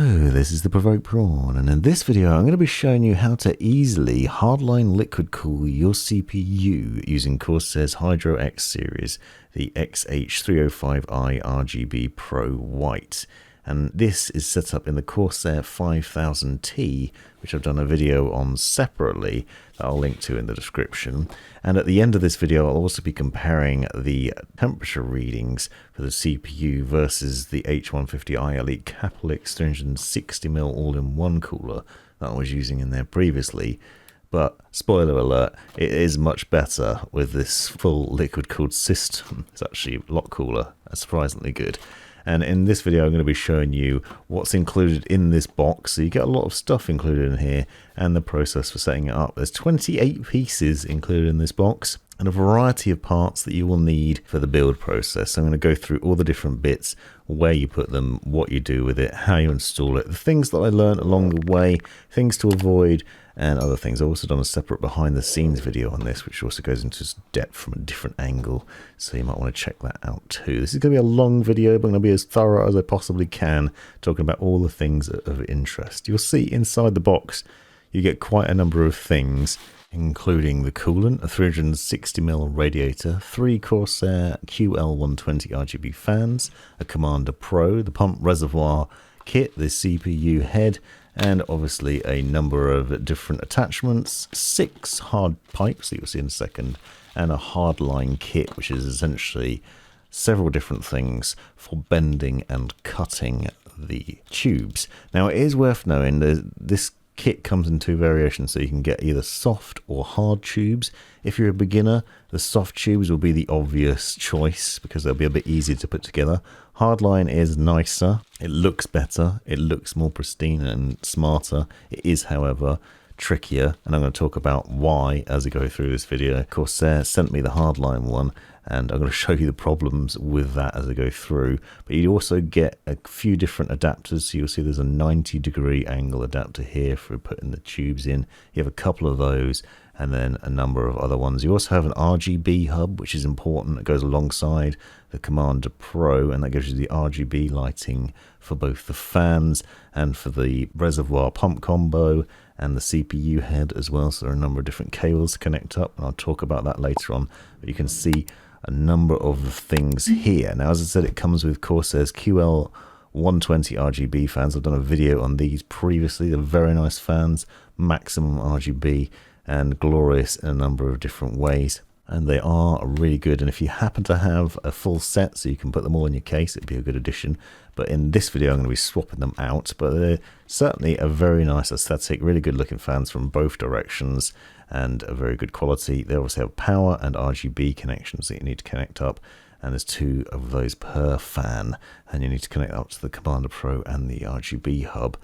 Hello, this is the Provoked Prawn, and in this video I'm going to be showing you how to easily hardline liquid cool your CPU using Corsair's HydroX series, the XH305i RGB Pro White. And this is set up in the Corsair 5000T, which I've done a video on separately that I'll link to in the description. And at the end of this video, I'll also be comparing the temperature readings for the CPU versus the H150i Elite Caplex 360mm all-in-one cooler that I was using in there previously. But spoiler alert, it is much better with this full liquid-cooled system. It's actually a lot cooler, surprisingly good. And in this video, I'm going to be showing you what's included in this box. So you get a lot of stuff included in here and the process for setting it up. There's 28 pieces included in this box and a variety of parts that you will need for the build process. So I'm going to go through all the different bits, where you put them, what you do with it, how you install it, the things that I learned along the way, things to avoid, and other things. I've also done a separate behind the scenes video on this, which also goes into depth from a different angle, so you might want to check that out too. This is going to be a long video, but I'm going to be as thorough as I possibly can, talking about all the things of interest. You'll see inside the box you get quite a number of things, including the coolant, a 360mm radiator, 3 Corsair QL120 RGB fans, a Commander Pro, the pump reservoir kit, the CPU head, and obviously a number of different attachments, 6 hard pipes that you'll see in a second, and a hardline kit, which is essentially several different things for bending and cutting the tubes. Now it is worth knowing that this kit comes in 2 variations, so you can get either soft or hard tubes. If you're a beginner, the soft tubes will be the obvious choice because they'll be a bit easier to put together. Hardline is nicer, it looks better, it looks more pristine and smarter. It is, however, trickier, and I'm going to talk about why as I go through this video. Corsair sent me the hardline one, and I'm going to show you the problems with that as I go through. But you also get a few different adapters, so you'll see there's a 90-degree angle adapter here for putting the tubes in. You have a couple of those, and then a number of other ones. You also have an Rgb Hub, which is important. It goes alongside the Commander Pro, and that gives you the RGB lighting for both the fans and for the Reservoir Pump combo and the CPU head as well. So there are a number of different cables to connect up, and I'll talk about that later on. But you can see a number of things here. Now, as I said, it comes with Corsair's QL120 RGB fans. I've done a video on these previously. They're very nice fans, maximum RGB, and glorious in a number of different ways, and they are really good. And if you happen to have a full set so you can put them all in your case, it'd be a good addition. But in this video I'm going to be swapping them out, but they're certainly a very nice aesthetic, really good looking fans from both directions and a very good quality. They obviously have power and RGB connections that you need to connect up, and there's 2 of those per fan, and you need to connect up to the Commander Pro and the Rgb Hub.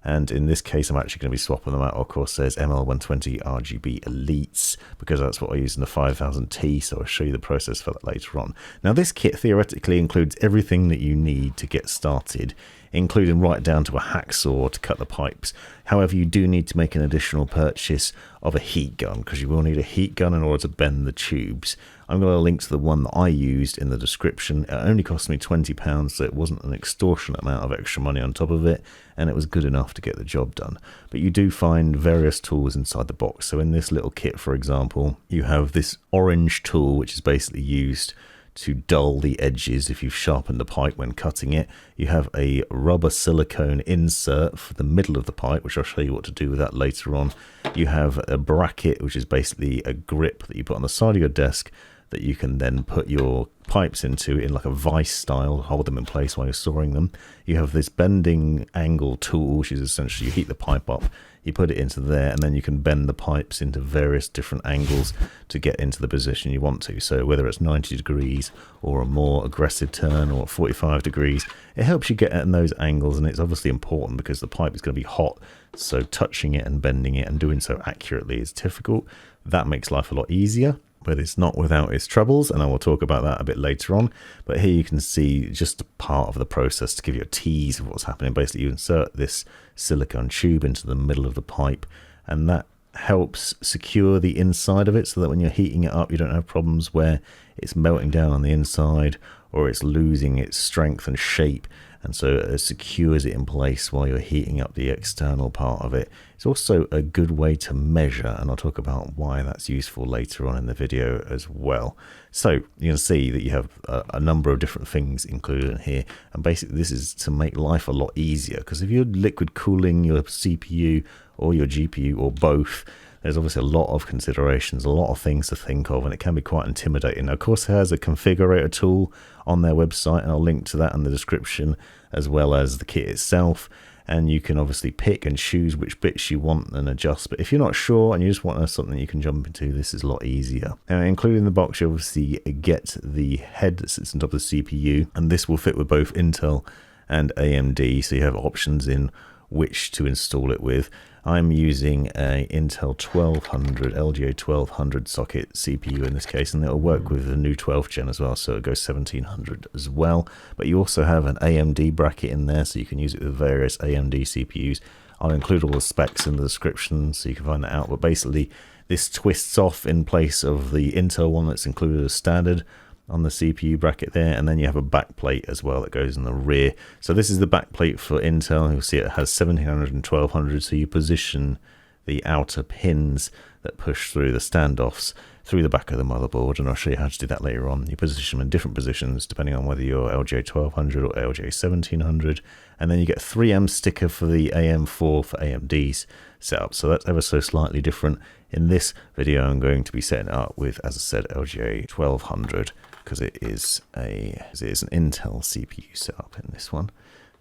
And in this case, I'm actually going to be swapping them out, of course, there's ML120 RGB Elites, because that's what I use in the 5000T, so I'll show you the process for that later on. Now, this kit theoretically includes everything that you need to get started, including right down to a hacksaw to cut the pipes. However, you do need to make an additional purchase of a heat gun, because you will need a heat gun in order to bend the tubes. I'm going to link to the one that I used in the description. It only cost me £20, so it wasn't an extortionate amount of extra money on top of it, and it was good enough to get the job done. But you do find various tools inside the box. So in this little kit, for example, you have this orange tool, which is basically used to dull the edges if you've sharpened the pipe when cutting it. You have a rubber silicone insert for the middle of the pipe, which I'll show you what to do with that later on. You have a bracket, which is basically a grip that you put on the side of your desk that you can then put your pipes into in like a vice style, hold them in place while you're sawing them. You have this bending angle tool, which is essentially you heat the pipe up, you put it into there, and then you can bend the pipes into various different angles to get into the position you want to. So whether it's 90 degrees or a more aggressive turn or 45 degrees, it helps you get in those angles, and it's obviously important because the pipe is going to be hot, so touching it and bending it and doing so accurately is difficult. That makes life a lot easier, but it's not without its troubles, and I will talk about that a bit later on. But here you can see just a part of the process to give you a tease of what's happening. Basically, you insert this silicone tube into the middle of the pipe, and that helps secure the inside of it so that when you're heating it up, you don't have problems where it's melting down on the inside or it's losing its strength and shape and so it secures it in place while you're heating up the external part of it. It's also a good way to measure, and I'll talk about why that's useful later on in the video as well. So you can see that you have a number of different things included in here, and basically this is to make life a lot easier, because if you're liquid cooling your CPU or your GPU or both, there's obviously a lot of considerations, a lot of things to think of, and it can be quite intimidating. Now, of course, it has a configurator tool on their website, and I'll link to that in the description, as well as the kit itself. And you can obviously pick and choose which bits you want and adjust. But if you're not sure and you just want something you can jump into, this is a lot easier. Now, including the box, you obviously get the head that sits on top of the CPU, and this will fit with both Intel and AMD, so you have options in which to install it with. I'm using a Intel 1200, LGA 1200 socket CPU in this case, and it'll work with the new 12th gen as well, so it goes 1700 as well. But you also have an AMD bracket in there, so you can use it with various AMD CPUs. I'll include all the specs in the description so you can find that out. But basically, this twists off in place of the Intel one that's included as standard on the CPU bracket there, and then you have a back plate as well that goes in the rear. So this is the back plate for Intel. You'll see it has 1700 and 1200, so you position the outer pins that push through the standoffs through the back of the motherboard, and I'll show you how to do that later on. You position them in different positions depending on whether you're LGA 1200 or LGA 1700, and then you get a 3M sticker for the AM4 for AMD's setup, so that's ever so slightly different. In this video I'm going to be setting it up with, as I said, LGA 1200, because it is an Intel CPU setup in this one,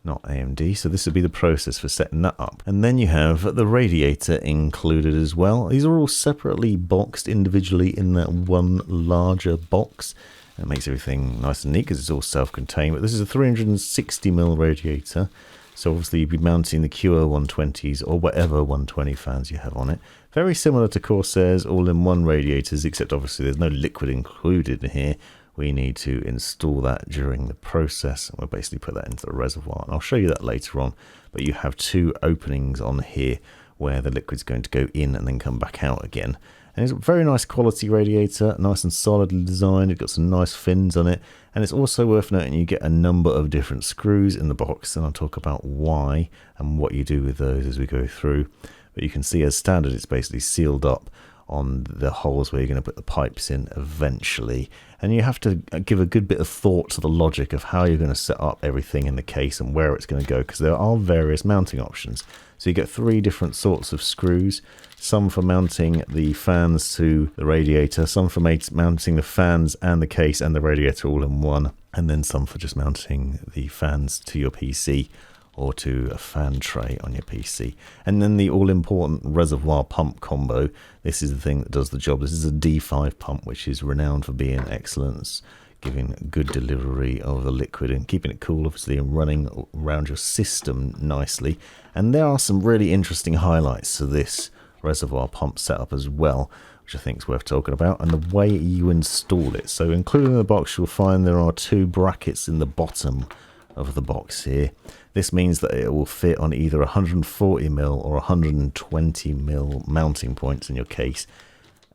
not AMD. So this would be the process for setting that up. And then you have the radiator included as well. These are all separately boxed individually in that one larger box. It makes everything nice and neat because it's all self-contained. But this is a 360mm radiator. So obviously you'd be mounting the QL120s or whatever 120 fans you have on it. Very similar to Corsair's all-in-one radiators, except obviously there's no liquid included in here. We need to install that during the process, and we'll basically put that into the reservoir, and I'll show you that later on. But you have two openings on here where the liquid's going to go in and then come back out again. And it's a very nice quality radiator, nice and solidly designed. It's got some nice fins on it, and it's also worth noting you get a number of different screws in the box, and I'll talk about why and what you do with those as we go through. But you can see as standard it's basically sealed up on the holes where you're going to put the pipes in eventually, and you have to give a good bit of thought to the logic of how you're going to set up everything in the case and where it's going to go, because there are various mounting options. So you get three different sorts of screws, some for mounting the fans to the radiator, some for mounting the fans and the case and the radiator all in one, and then some for just mounting the fans to your PC or to a fan tray on your PC. And then the all-important reservoir pump combo. This is the thing that does the job. This is a D5 pump, which is renowned for being excellence, giving good delivery of the liquid and keeping it cool, obviously, and running around your system nicely. And there are some really interesting highlights to this reservoir pump setup as well, which I think is worth talking about, and the way you install it. So included in the box, you'll find there are two brackets in the bottom of the box here. This means that it will fit on either 140mm or 120mm mounting points in your case,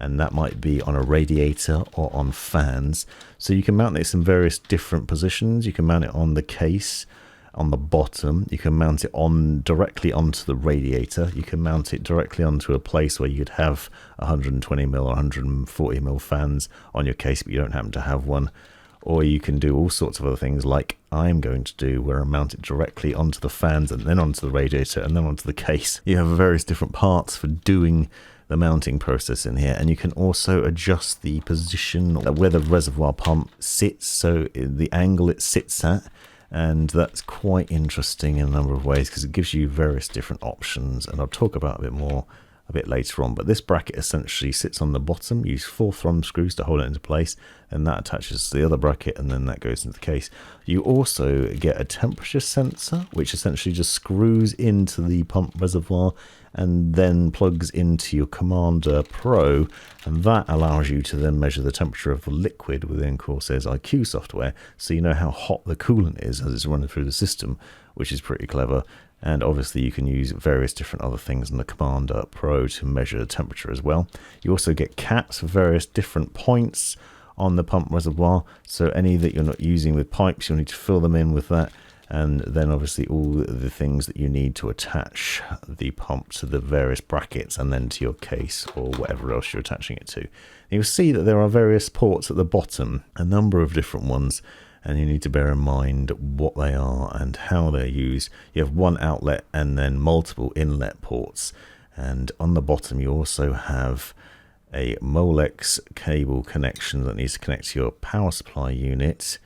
and that might be on a radiator or on fans. So you can mount this in various different positions. You can mount it on the case, on the bottom. You can mount it on directly onto the radiator. You can mount it directly onto a place where you'd have 120mm or 140mm fans on your case, but you don't happen to have one. Or you can do all sorts of other things like I'm going to do, where I mount it directly onto the fans and then onto the radiator and then onto the case. You have various different parts for doing the mounting process in here, and you can also adjust the position where the reservoir pump sits, so the angle it sits at, and that's quite interesting in a number of ways because it gives you various different options, and I'll talk about a bit more a bit later on. But this bracket essentially sits on the bottom. You use 4 thumb screws to hold it into place, and that attaches to the other bracket, and then that goes into the case. You also get a temperature sensor, which essentially just screws into the pump reservoir and then plugs into your Commander Pro, and that allows you to then measure the temperature of the liquid within Corsair's IQ software, so you know how hot the coolant is as it's running through the system, which is pretty clever. And obviously you can use various different other things in the Commander Pro to measure the temperature as well. You also get caps for various different points on the pump reservoir, so any that you're not using with pipes, you'll need to fill them in with that. and then obviously all the things that you need to attach the pump to the various brackets and then to your case or whatever else you're attaching it to. And you'll see that there are various ports at the bottom, a number of different ones, and you need to bear in mind what they are and how they're used. You have one outlet and then multiple inlet ports, and on the bottom you also have a Molex cable connection that needs to connect to your power supply unit,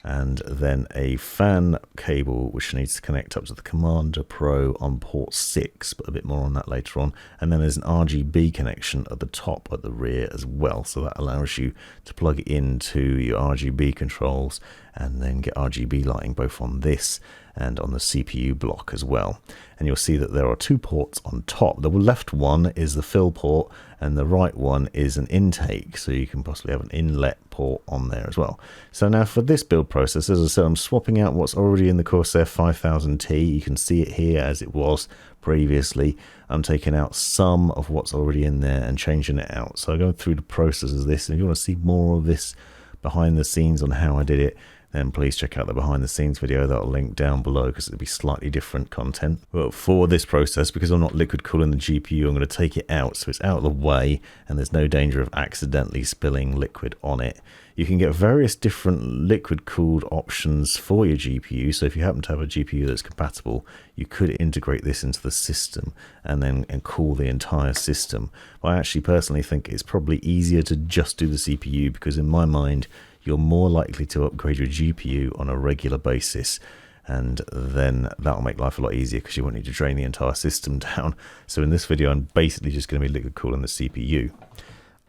and then a fan cable which needs to connect up to the Commander Pro on port 6, but a bit more on that later on. And then there's an RGB connection at the top at the rear as well, so that allows you to plug into your RGB controls and then get RGB lighting both on this and on the CPU block as well. And you'll see that there are two ports on top. The left one is the fill port and the right one is an intake, so you can possibly have an inlet port on there as well. So now for this build process, as I said, I'm swapping out what's already in the Corsair 5000T. You can see it here as it was previously. I'm taking out some of what's already in there and changing it out. So I go through the process of this, and if you want to see more of this behind the scenes on how I did it, then please check out the behind the scenes video that I'll link down below, because it'll be slightly different content. But for this process, because I'm not liquid cooling the GPU, I'm going to take it out so it's out of the way and there's no danger of accidentally spilling liquid on it. You can get various different liquid cooled options for your GPU, so if you happen to have a GPU that's compatible, you could integrate this into the system and cool the entire system. But I actually personally think it's probably easier to just do the CPU, because in my mind you're more likely to upgrade your GPU on a regular basis, and then that'll make life a lot easier because you won't need to drain the entire system down. So in this video I'm basically just going to be liquid cooling the CPU.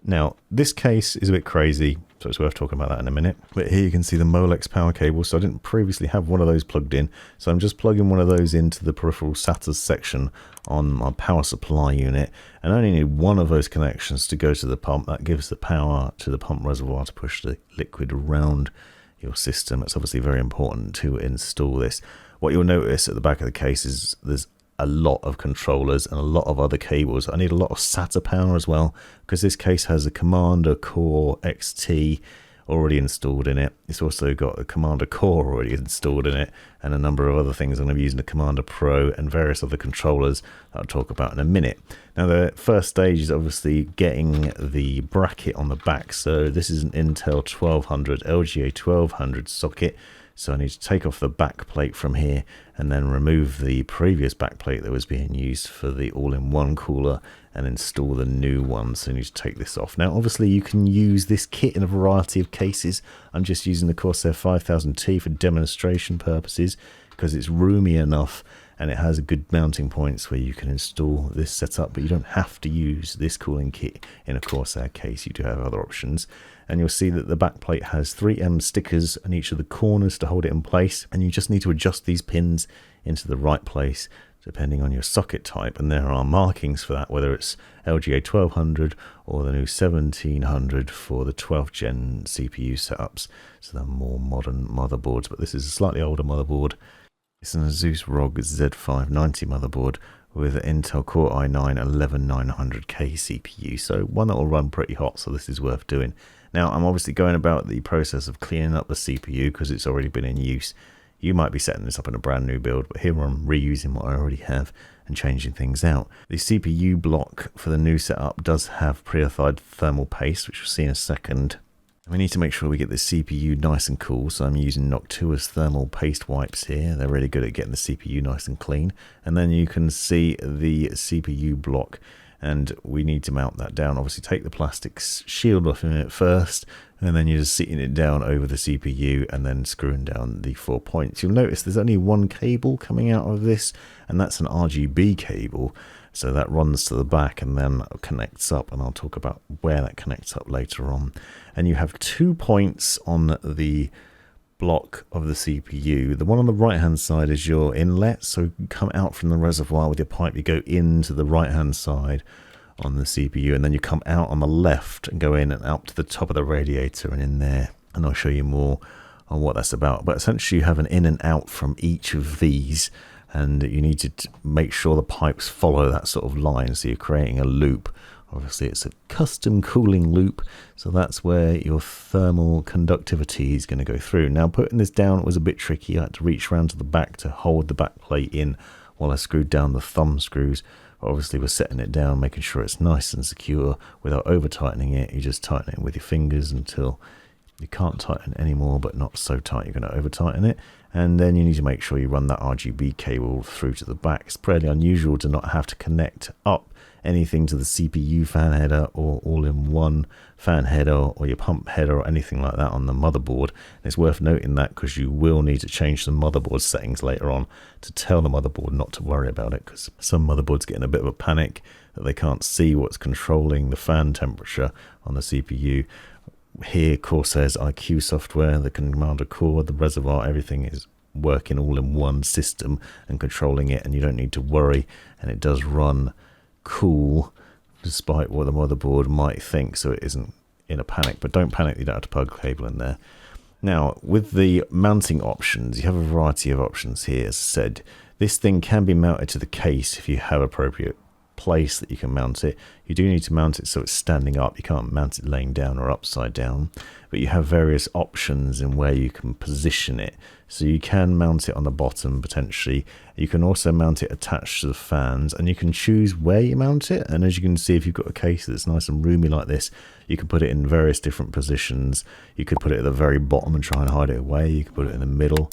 Now this case is a bit crazy, so it's worth talking about that in a minute. But here you can see the Molex power cable. So I didn't previously have one of those plugged in, so I'm just plugging one of those into the peripheral SATA section on my power supply unit, and I only need one of those connections to go to the pump. That gives the power to the pump reservoir to push the liquid around your system. It's obviously very important to install this. What you'll notice at the back of the case is there's a lot of controllers and a lot of other cables. I need a lot of SATA power as well, because this case has a Commander Core XT already installed in it. It's also got a Commander Core already installed in it, and a number of other things. I'm going to be using the Commander Pro and various other controllers that I'll talk about in a minute. Now the first stage is obviously getting the bracket on the back. So this is an Intel 1200 LGA 1200 socket. So I need to take off the back plate from here and then remove the previous back plate that was being used for the all-in-one cooler and install the new one. So I need to take this off. Now obviously you can use this kit in a variety of cases. I'm just using the Corsair 5000T for demonstration purposes because it's roomy enough and it has good mounting points where you can install this setup, but you don't have to use this cooling kit in a Corsair case. You do have other options. And you'll see that the back plate has 3M stickers on each of the corners to hold it in place, and you just need to adjust these pins into the right place depending on your socket type, and there are markings for that, whether it's LGA 1200 or the new 1700 for the 12th gen CPU setups, so they're more modern motherboards. But this is a slightly older motherboard. It's an Asus ROG Z590 motherboard with an Intel Core i9 11900K CPU, so one that will run pretty hot, so this is worth doing. Now I'm obviously going about the process of cleaning up the CPU because it's already been in use. You might be setting this up in a brand new build, but here I'm reusing what I already have and changing things out. The CPU block for the new setup does have pre-authorized thermal paste, which we'll see in a second. We need to make sure we get the CPU nice and cool, so I'm using Noctua's thermal paste wipes here. They're really good at getting the CPU nice and clean. And then you can see the CPU block, and we need to mount that down. Obviously take the plastic shield off of it first, and then you're just sitting it down over the CPU and then screwing down the 4 points. You'll notice there's only one cable coming out of this, and that's an RGB cable. So that runs to the back and then connects up, and I'll talk about where that connects up later on. And you have 2 points on the block of the CPU. The one on the right hand side is your inlet, so you come out from the reservoir with your pipe, you go into the right hand side on the CPU, and then you come out on the left and go in and out to the top of the radiator and in there, and I'll show you more on what that's about. But essentially you have an in and out from each of these, and you need to make sure the pipes follow that sort of line, so you're creating a loop Obviously it's a custom cooling loop, so that's where your thermal conductivity is going to go through. Now putting this down was a bit tricky. I had to reach around to the back to hold the back plate in while I screwed down the thumb screws. But obviously we're setting it down, making sure it's nice and secure without over tightening it. You just tighten it with your fingers until you can't tighten anymore, but not so tight you're going to over tighten it. And then you need to make sure you run that RGB cable through to the back. It's fairly unusual to not have to connect up anything to the CPU fan header or all-in-one fan header or your pump header or anything like that on the motherboard. And it's worth noting that because you will need to change the motherboard settings later on to tell the motherboard not to worry about it, because some motherboards get in a bit of a panic that they can't see what's controlling the fan temperature on the CPU. Here, Corsair's IQ software, the commander core, the reservoir, everything is working all in one system and controlling it, and you don't need to worry, and it does run cool despite what the motherboard might think, so it isn't in a panic. But don't panic, you don't have to plug a cable in there. Now with the mounting options, you have a variety of options here. As I said, this thing can be mounted to the case if you have appropriate place that you can mount it. You do need to mount it so it's standing up. You can't mount it laying down or upside down, but you have various options in where you can position it. So you can mount it on the bottom potentially. You can also mount it attached to the fans, and you can choose where you mount it. And as you can see, if you've got a case that's nice and roomy like this, you can put it in various different positions. You could put it at the very bottom and try and hide it away. You can put it in the middle.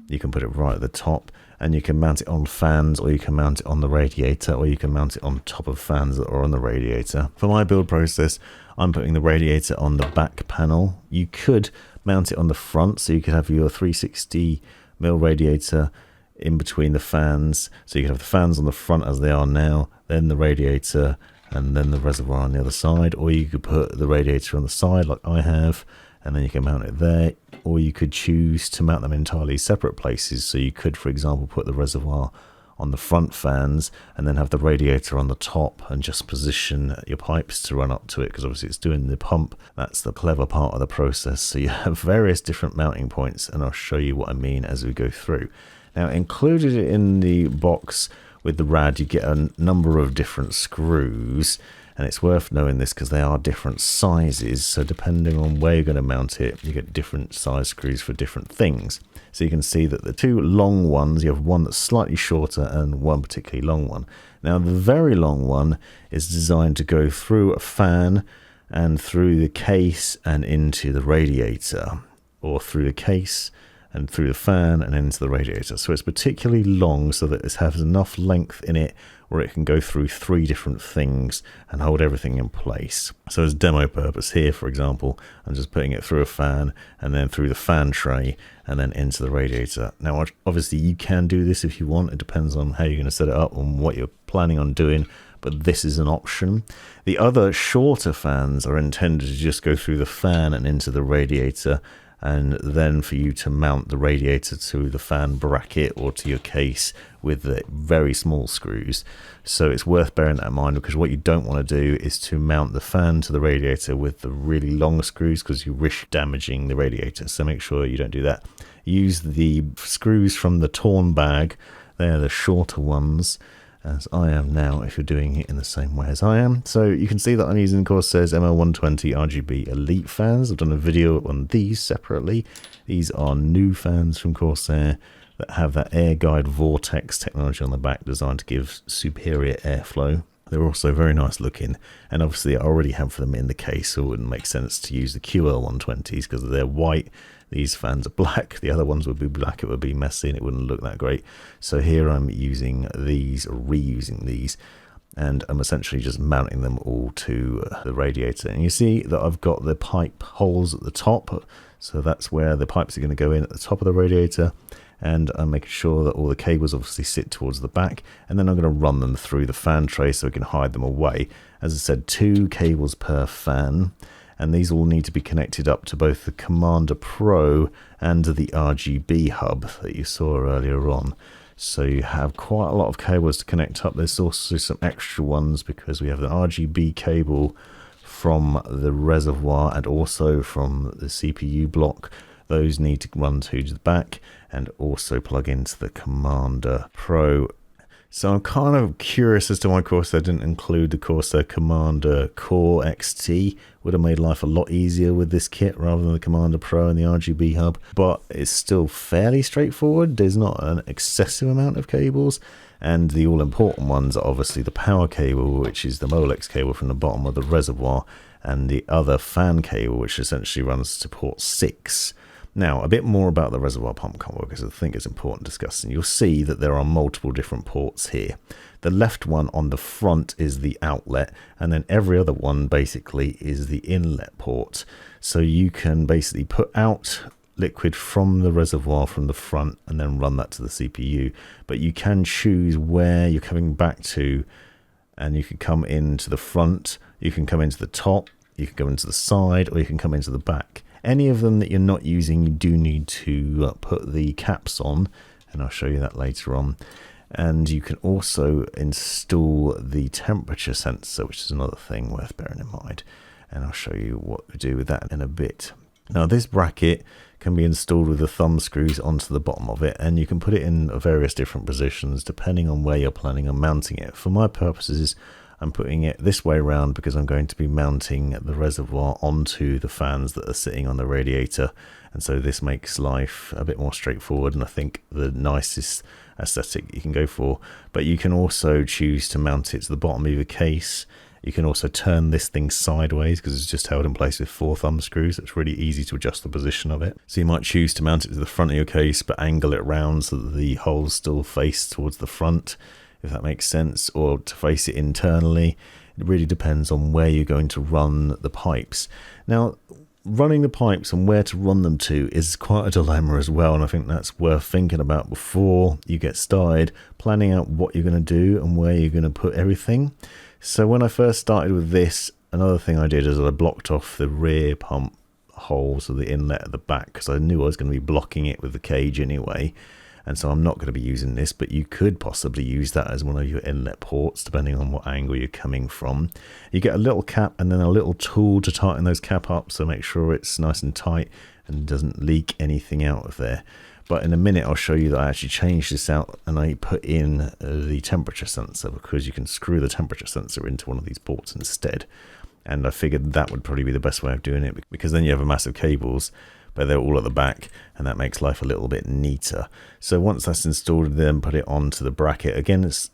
You can put it right at the top. And you can mount it on fans, or you can mount it on the radiator, or you can mount it on top of fans that are on the radiator. For my build process, I'm putting the radiator on the back panel. You could mount it on the front, so you could have your 360mm radiator in between the fans. So you could have the fans on the front as they are now, then the radiator, and then the reservoir on the other side. Or you could put the radiator on the side like I have, and then you can mount it there. Or you could choose to mount them entirely separate places. So you could, for example, put the reservoir on the front fans and then have the radiator on the top, and just position your pipes to run up to it, because obviously it's doing the pump. That's the clever part of the process. So you have various different mounting points, and I'll show you what I mean as we go through. Now, included in the box with the rad, you get a number of different screws. And it's worth knowing this because they are different sizes, so depending on where you're going to mount it, you get different size screws for different things. So you can see that the two long ones, you have one that's slightly shorter and one particularly long one. Now the very long one is designed to go through a fan and through the case and into the radiator, or through the case and through the fan and into the radiator. So it's particularly long so that it has enough length in it where it can go through 3 different things and hold everything in place. So as demo purpose here, for example, I'm just putting it through a fan and then through the fan tray and then into the radiator. Now obviously you can do this if you want. It depends on how you're going to set it up and what you're planning on doing, but this is an option. The other shorter fans are intended to just go through the fan and into the radiator, and then for you to mount the radiator to the fan bracket or to your case with the very small screws. So it's worth bearing that in mind, because what you don't want to do is to mount the fan to the radiator with the really long screws, because you risk damaging the radiator. So make sure you don't do that. Use the screws from the torn bag. They're the shorter ones, as I am now, if you're doing it in the same way as I am. So you can see that I'm using Corsair's ML120 RGB Elite fans. I've done a video on these separately. These are new fans from Corsair that have that air guide vortex technology on the back, designed to give superior airflow. They're also very nice looking, and obviously I already have them in the case, so it wouldn't make sense to use the QL120s because they're white. These fans are black. The other ones would be black. It would be messy and it wouldn't look that great. So here I'm using these, or reusing these, and I'm essentially just mounting them all to the radiator. And you see that I've got the pipe holes at the top, so that's where the pipes are going to go in at the top of the radiator. And I'm making sure that all the cables obviously sit towards the back, and then I'm going to run them through the fan tray so we can hide them away. As I said, 2 cables per fan, and these all need to be connected up to both the Commander Pro and the Rgb Hub that you saw earlier on. So you have quite a lot of cables to connect up. There's also some extra ones because we have the RGB cable from the reservoir and also from the CPU block. Those need to run to the back and also plug into the Commander Pro. So I'm kind of curious as to why Corsair didn't include the Corsair Commander Core XT. Would have made life a lot easier with this kit rather than the Commander Pro and the Rgb Hub. But it's still fairly straightforward. There's not an excessive amount of cables. And the all-important ones are obviously the power cable, which is the Molex cable from the bottom of the reservoir, and the other fan cable, which essentially runs to port 6. Now, a bit more about the reservoir pump combo, because I think it's important discussing. You'll see that there are multiple different ports here. The left one on the front is the outlet, and then every other one basically is the inlet port. So you can basically put out liquid from the reservoir from the front and then run that to the CPU. But you can choose where you're coming back to, and you can come into the front, you can come into the top, you can go into the side, or you can come into the back. Any of them that you're not using, you do need to put the caps on, and I'll show you that later on. And you can also install the temperature sensor, which is another thing worth bearing in mind. And I'll show you what to do with that in a bit. Now, this bracket can be installed with the thumb screws onto the bottom of it, and you can put it in various different positions depending on where you're planning on mounting it. For my purposes, I'm putting it this way around because I'm going to be mounting the reservoir onto the fans that are sitting on the radiator, and so this makes life a bit more straightforward, and I think the nicest aesthetic you can go for. But you can also choose to mount it to the bottom of your case. You can also turn this thing sideways because it's just held in place with 4 thumb screws. It's really easy to adjust the position of it. So you might choose to mount it to the front of your case but angle it round so that the holes still face towards the front, if that makes sense, or to face it internally. It really depends on where you're going to run the pipes. Now, running the pipes and where to run them to is quite a dilemma as well, and I think that's worth thinking about before you get started, planning out what you're going to do and where you're going to put everything. So when I first started with this, another thing I did is I blocked off the rear pump holes of the inlet at the back because I knew I was going to be blocking it with the cage anyway. And so I'm not going to be using this, but you could possibly use that as one of your inlet ports, depending on what angle you're coming from. You get a little cap and then a little tool to tighten those cap up, so make sure it's nice and tight and doesn't leak anything out of there. But in a minute, I'll show you that I actually changed this out and I put in the temperature sensor, because you can screw the temperature sensor into one of these ports instead. And I figured that would probably be the best way of doing it, because then you have a massive cables, but they're all at the back, and that makes life a little bit neater. So once that's installed, then put it onto the bracket. Again, it's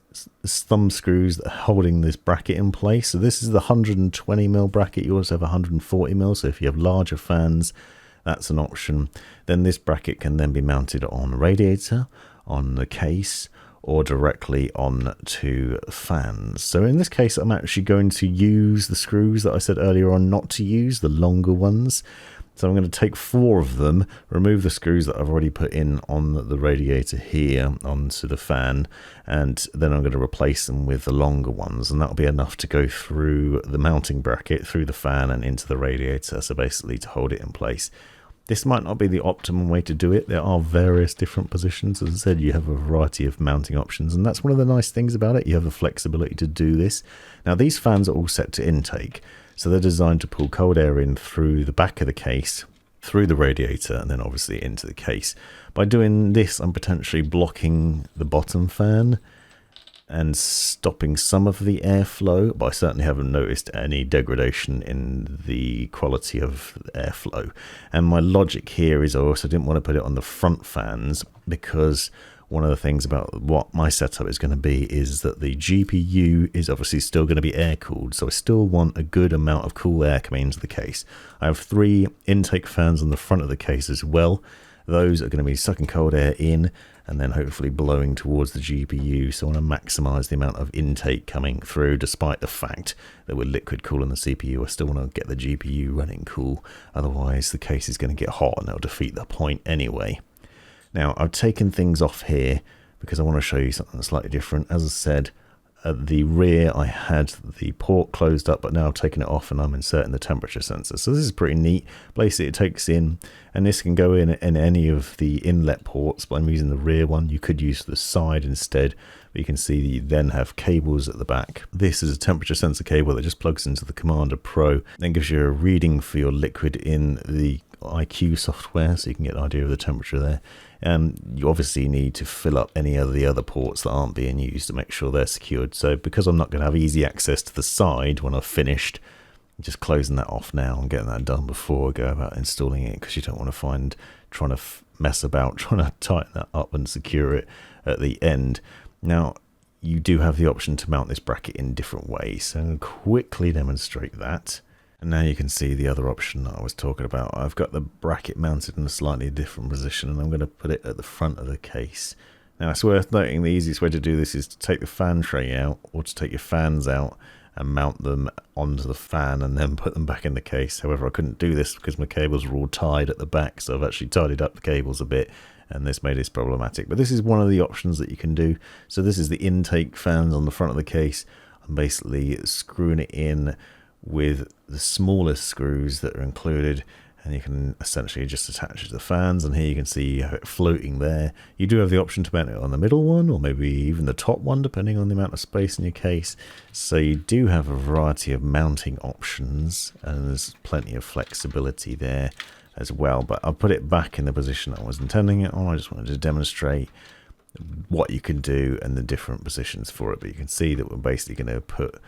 thumb screws that are holding this bracket in place. So this is the 120mm bracket. You also have 140mm, so if you have larger fans, that's an option. Then this bracket can then be mounted on a radiator, on the case, or directly on to fans. So in this case, I'm actually going to use the screws that I said earlier on not to use, the longer ones. So I'm going to take 4 of them, remove the screws that I've already put in on the radiator here onto the fan, and then I'm going to replace them with the longer ones, and that'll be enough to go through the mounting bracket, through the fan and into the radiator, so basically to hold it in place. This might not be the optimum way to do it. There are various different positions. As I said, you have a variety of mounting options, and that's one of the nice things about it. You have the flexibility to do this. Now, these fans are all set to intake, so they're designed to pull cold air in through the back of the case, through the radiator, and then obviously into the case. By doing this, I'm potentially blocking the bottom fan and stopping some of the airflow, but I certainly haven't noticed any degradation in the quality of the airflow. And my logic here is I also didn't want to put it on the front fans, because one of the things about what my setup is going to be is that the GPU is obviously still going to be air cooled, so I still want a good amount of cool air coming into the case. I have 3 intake fans on the front of the case as well. Those are going to be sucking cold air in and then hopefully blowing towards the GPU, so I want to maximize the amount of intake coming through. Despite the fact that we're liquid cooling the CPU, I still want to get the GPU running cool, otherwise the case is going to get hot and it'll defeat the point anyway. Now, I've taken things off here because I want to show you something slightly different. As I said, at the rear I had the port closed up, but now I've taken it off and I'm inserting the temperature sensor. So this is pretty neat. Basically, it takes in, and this can go in any of the inlet ports, but I'm using the rear one. You could use the side instead, but you can see that you then have cables at the back. This is a temperature sensor cable that just plugs into the Commander Pro, then gives you a reading for your liquid in the IQ software, so you can get an idea of the temperature there. You obviously need to fill up any of the other ports that aren't being used to make sure they're secured. So because I'm not going to have easy access to the side when I've finished, I'm just closing that off now and getting that done before I go about installing it, because you don't want to trying to mess about trying to tighten that up and secure it at the end. Now, you do have the option to mount this bracket in different ways, so I'm going to quickly demonstrate that. And now you can see the other option that I was talking about. I've got the bracket mounted in a slightly different position, and I'm going to put it at the front of the case. Now, it's worth noting the easiest way to do this is to take the fan tray out, or to take your fans out and mount them onto the fan and then put them back in the case. However, I couldn't do this because my cables were all tied at the back, so I've actually tidied up the cables a bit, and this made this problematic. But this is one of the options that you can do. So this is the intake fans on the front of the case. I'm basically screwing it in with the smallest screws that are included, and you can essentially just attach it to the fans, and here you can see you have it floating there. You do have the option to mount it on the middle one, or maybe even the top one, depending on the amount of space in your case. So you do have a variety of mounting options, and there's plenty of flexibility there as well. But I'll put it back in the position I was intending it on. I just wanted to demonstrate what you can do and the different positions for it. But you can see that we're basically going to put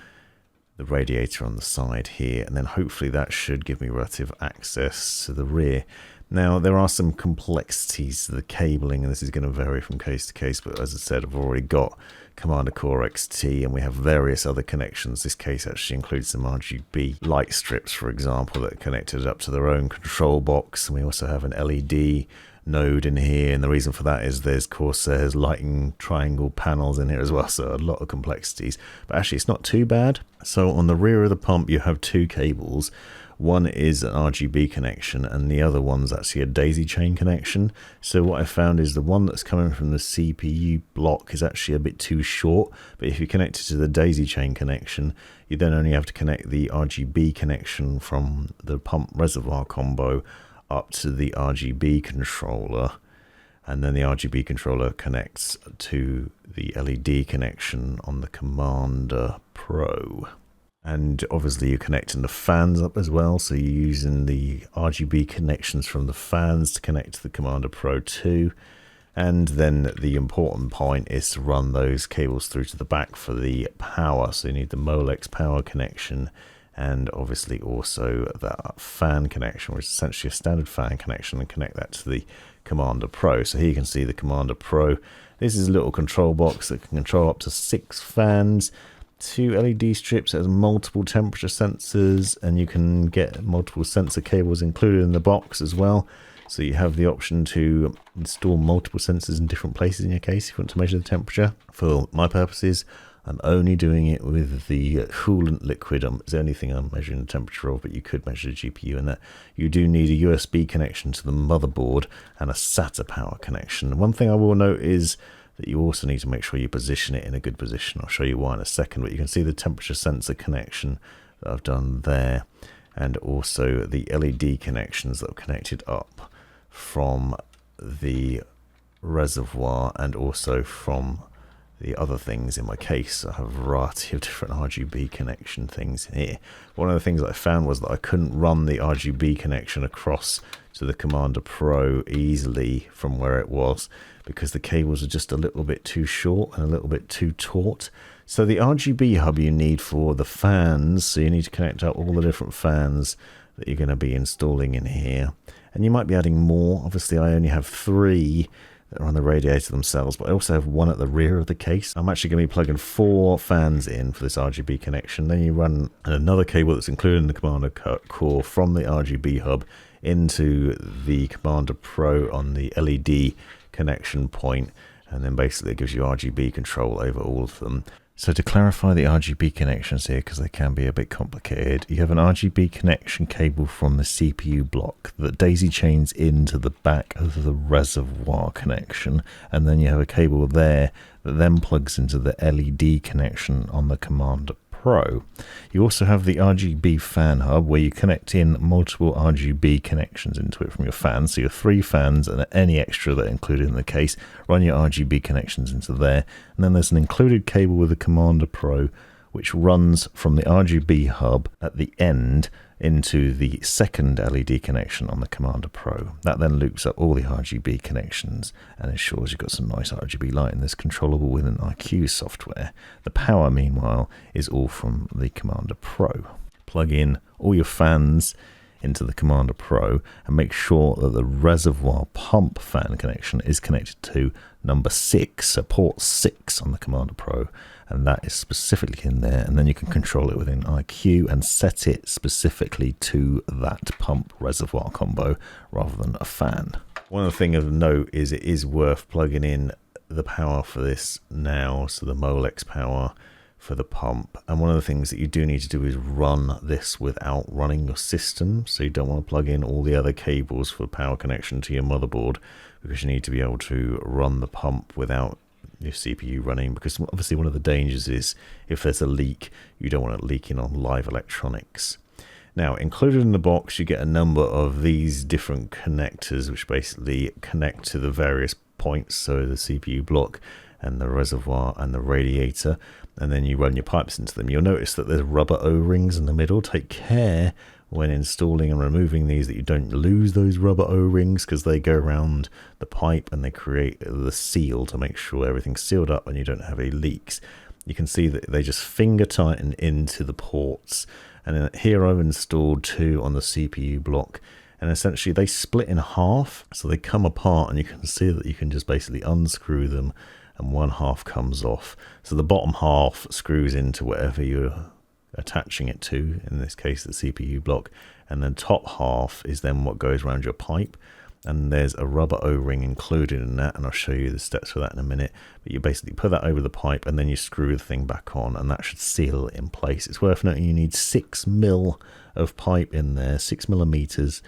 the radiator on the side here, and then hopefully that should give me relative access to the rear. Now, there are some complexities to the cabling, and this is going to vary from case to case, but as I said, I've already got Commander Core XT, and we have various other connections. This case actually includes some RGB light strips, for example, that are connected up to their own control box, and we also have an LED node in here, and the reason for that is there's Corsair's lighting triangle panels in here as well, so a lot of complexities, but actually it's not too bad. So on the rear of the pump you have two cables. One is an RGB connection and the other one's actually a daisy chain connection. So what I found is the one that's coming from the CPU block is actually a bit too short, but if you connect it to the daisy chain connection, you then only have to connect the RGB connection from the pump reservoir combo up to the RGB controller, and then the RGB controller connects to the LED connection on the Commander Pro. And obviously you're connecting the fans up as well, so you're using the RGB connections from the fans to connect to the Commander Pro 2. And then the important point is to run those cables through to the back for the power, so you need the Molex power connection, and obviously also that fan connection, which is essentially a standard fan connection, and connect that to the Commander Pro. So here you can see the Commander Pro. This is a little control box that can control up to 6 fans, 2 LED strips, it has multiple temperature sensors, and you can get multiple sensor cables included in the box as well. So you have the option to install multiple sensors in different places in your case if you want to measure the temperature. For my purposes, I'm only doing it with the coolant liquid. It's the only thing I'm measuring the temperature of, but you could measure the GPU in that. You do need a USB connection to the motherboard and a SATA power connection. One thing I will note is that you also need to make sure you position it in a good position. I'll show you why in a second, but you can see the temperature sensor connection that I've done there, and also the LED connections that are connected up from the reservoir and also from the other things in my case. I have a variety of different RGB connection things here. One of the things that I found was that I couldn't run the RGB connection across to the Commander Pro easily from where it was, because the cables are just a little bit too short and a little bit too taut. So the Rgb hub you need for the fans, so you need to connect up all the different fans that you're going to be installing in here. And you might be adding more. Obviously I only have 3 that are on the radiator themselves, but I also have 1 at the rear of the case. I'm actually going to be plugging 4 fans in for this RGB connection. Then you run another cable that's included in the Commander core from the Rgb hub into the Commander Pro on the LED connection point, and then basically it gives you RGB control over all of them. So to clarify the RGB connections here, because they can be a bit complicated, you have an RGB connection cable from the CPU block that daisy chains into the back of the reservoir connection, and then you have a cable there that then plugs into the LED connection on the Commander Pro. You also have the Rgb fan hub where you connect in multiple RGB connections into it from your fans. So your 3 fans and any extra that are included in the case, run your RGB connections into there. And then there's an included cable with the Commander Pro which runs from the RGB hub at the end into the second LED connection on the Commander Pro. That then loops up all the RGB connections and ensures you've got some nice RGB lighting that's controllable with an IQ software. The power, meanwhile, is all from the Commander Pro. Plug in all your fans into the Commander Pro and make sure that the Reservoir Pump fan connection is connected to number 6, so port 6 on the Commander Pro, and that is specifically in there, and then you can control it within IQ and set it specifically to that pump reservoir combo rather than a fan. One other thing of note is it is worth plugging in the power for this now, so the Molex power for the pump. And one of the things that you do need to do is run this without running your system, so you don't want to plug in all the other cables for power connection to your motherboard, because you need to be able to run the pump without your CPU running, because obviously one of the dangers is if there's a leak, you don't want it leaking on live electronics. Now, included in the box, you get a number of these different connectors which basically connect to the various points, so the CPU block and the reservoir and the radiator, and then you run your pipes into them. You'll notice that there's rubber O-rings in the middle. Take care when installing and removing these that you don't lose those rubber O-rings, because they go around the pipe and they create the seal to make sure everything's sealed up and you don't have any leaks. You can see that they just finger tighten into the ports, and here I've installed 2 on the CPU block, and essentially they split in half, so they come apart, and you can see that you can just basically unscrew them and one half comes off. So the bottom half screws into whatever you're attaching it to, in this case the CPU block, and then top half is then what goes around your pipe, and there's a rubber O-ring included in that, and I'll show you the steps for that in a minute. But you basically put that over the pipe and then you screw the thing back on, and that should seal it in place. It's worth noting you need 6 mil of pipe in there, 6 millimeters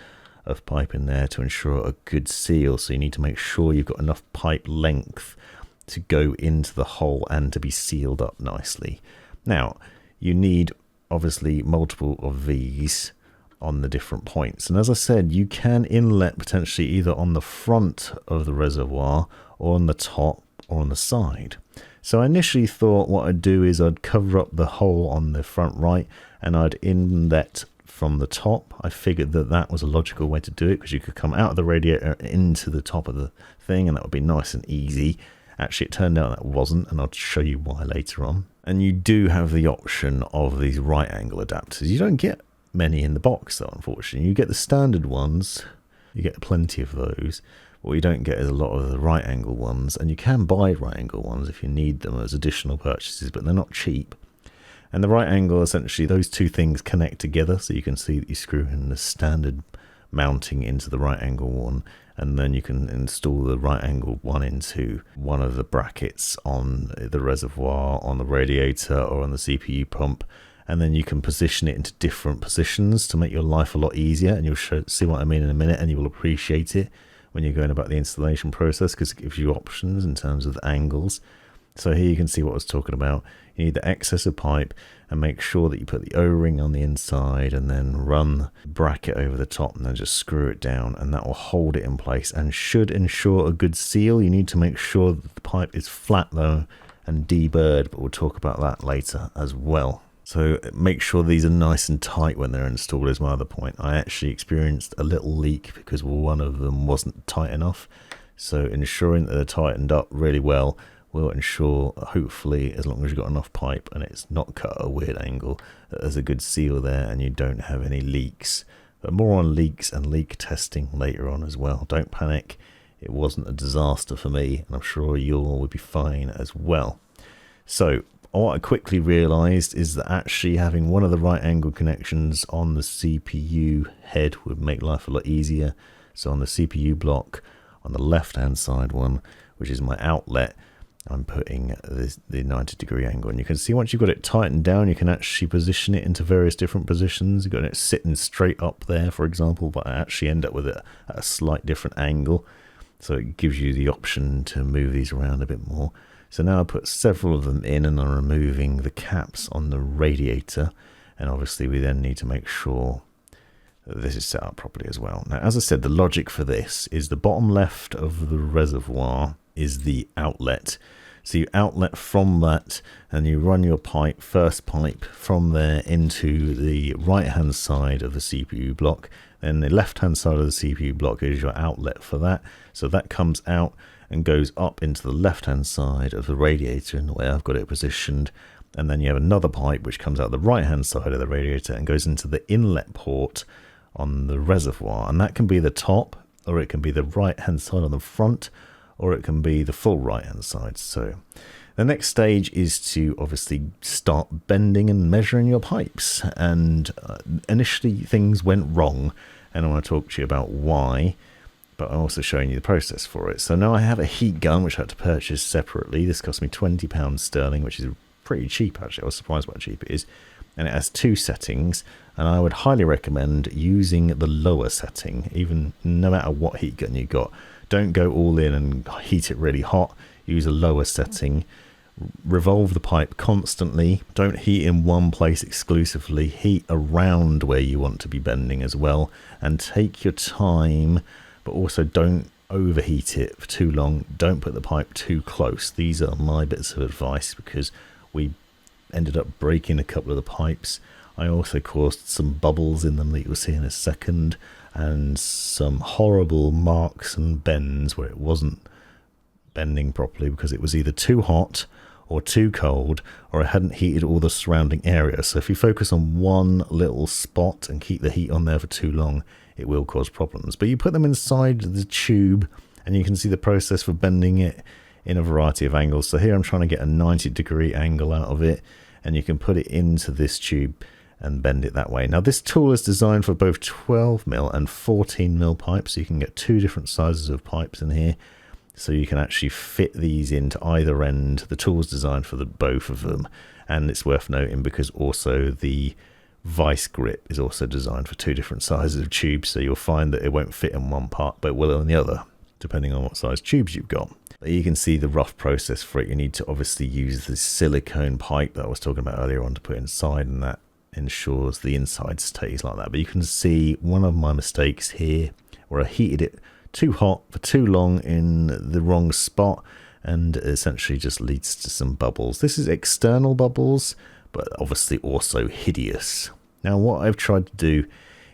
of pipe in there to ensure a good seal. So you need to make sure you've got enough pipe length to go into the hole and to be sealed up nicely. Now, you need obviously multiple of these on the different points, and as I said, you can inlet potentially either on the front of the reservoir or on the top or on the side. So I initially thought what I'd do is I'd cover up the hole on the front right and I'd inlet from the top. I figured that that was a logical way to do it, because you could come out of the radiator into the top of the thing and that would be nice and easy. Actually, it turned out that wasn't, and I'll show you why later on. And you do have the option of these right angle adapters. You don't get many in the box though, unfortunately. You get the standard ones, you get plenty of those. What you don't get is a lot of the right angle ones, and you can buy right angle ones if you need them as additional purchases, but they're not cheap. And the right angle, essentially those two things connect together, so you can see that you screw in the standard mounting into the right angle one, and then you can install the right angle one into one of the brackets on the reservoir, on the radiator, or on the CPU pump, and then you can position it into different positions to make your life a lot easier, and you'll see what I mean in a minute, and you will appreciate it when you're going about the installation process, because it gives you options in terms of the angles. So here you can see what I was talking about. You need the excess of pipe, and make sure that you put the O-ring on the inside and then run the bracket over the top and then just screw it down, and that will hold it in place and should ensure a good seal. You need to make sure that the pipe is flat though and deburred, but we'll talk about that later as well. So make sure these are nice and tight when they're installed is my other point. I actually experienced a little leak because one of them wasn't tight enough. So ensuring that they're tightened up really well will ensure, hopefully, as long as you've got enough pipe and it's not cut at a weird angle, that there's a good seal there and you don't have any leaks. But more on leaks and leak testing later on as well. Don't panic. It wasn't a disaster for me, and I'm sure you all would be fine as well. So what I quickly realized is that actually having one of the right angle connections on the CPU head would make life a lot easier. So on the CPU block, on the left hand side one, which is my outlet, I'm putting the 90-degree angle, and you can see once you've got it tightened down, you can actually position it into various different positions. You've got it sitting straight up there, for example, but I actually end up with it at a slight different angle. So it gives you the option to move these around a bit more. So now I put several of them in, and I'm removing the caps on the radiator. And obviously we then need to make sure that this is set up properly as well. Now, as I said, the logic for this is the bottom left of the reservoir is the outlet. So you outlet from that and you run your pipe, first pipe from there into the right hand side of the CPU block. Then the left hand side of the CPU block is your outlet for that. So that comes out and goes up into the left hand side of the radiator in the way I've got it positioned. And then you have another pipe which comes out the right hand side of the radiator and goes into the inlet port on the reservoir. And that can be the top, or it can be the right hand side on the front, or it can be the full right hand side. So the next stage is to obviously start bending and measuring your pipes. And initially things went wrong, and I want to talk to you about why, but I'm also showing you the process for it. So now I have a heat gun which I had to purchase separately. This cost me £20 sterling, which is pretty cheap actually. I was surprised how cheap it is. And it has 2 settings, and I would highly recommend using the lower setting, even no matter what heat gun you got. Don't go all in and heat it really hot. Use a lower setting. Revolve the pipe constantly. Don't heat in one place exclusively. Heat around where you want to be bending as well, and take your time, but also don't overheat it for too long. Don't put the pipe too close. These are my bits of advice because we ended up breaking a couple of the pipes. I also caused some bubbles in them that you'll see in a second, and some horrible marks and bends where it wasn't bending properly because it was either too hot or too cold, or I hadn't heated all the surrounding area. So if you focus on one little spot and keep the heat on there for too long, it will cause problems. But you put them inside the tube and you can see the process for bending it in a variety of angles. So here I'm trying to get a 90-degree angle out of it, and you can put it into this tube and bend it that way. Now this tool is designed for both 12mm and 14mm pipes, so you can get 2 different sizes of pipes in here, so you can actually fit these into either end. The tool's designed for both of them, and it's worth noting because also the vice grip is also designed for 2 different sizes of tubes, so you'll find that it won't fit in one part but it will in the other, depending on what size tubes you've got. You can see the rough process for it. You need to obviously use the silicone pipe that I was talking about earlier on to put inside, and that ensures the inside stays like that. But you can see one of my mistakes here where I heated it too hot for too long in the wrong spot, and essentially just leads to some bubbles. This is external bubbles, but obviously also hideous. Now what I've tried to do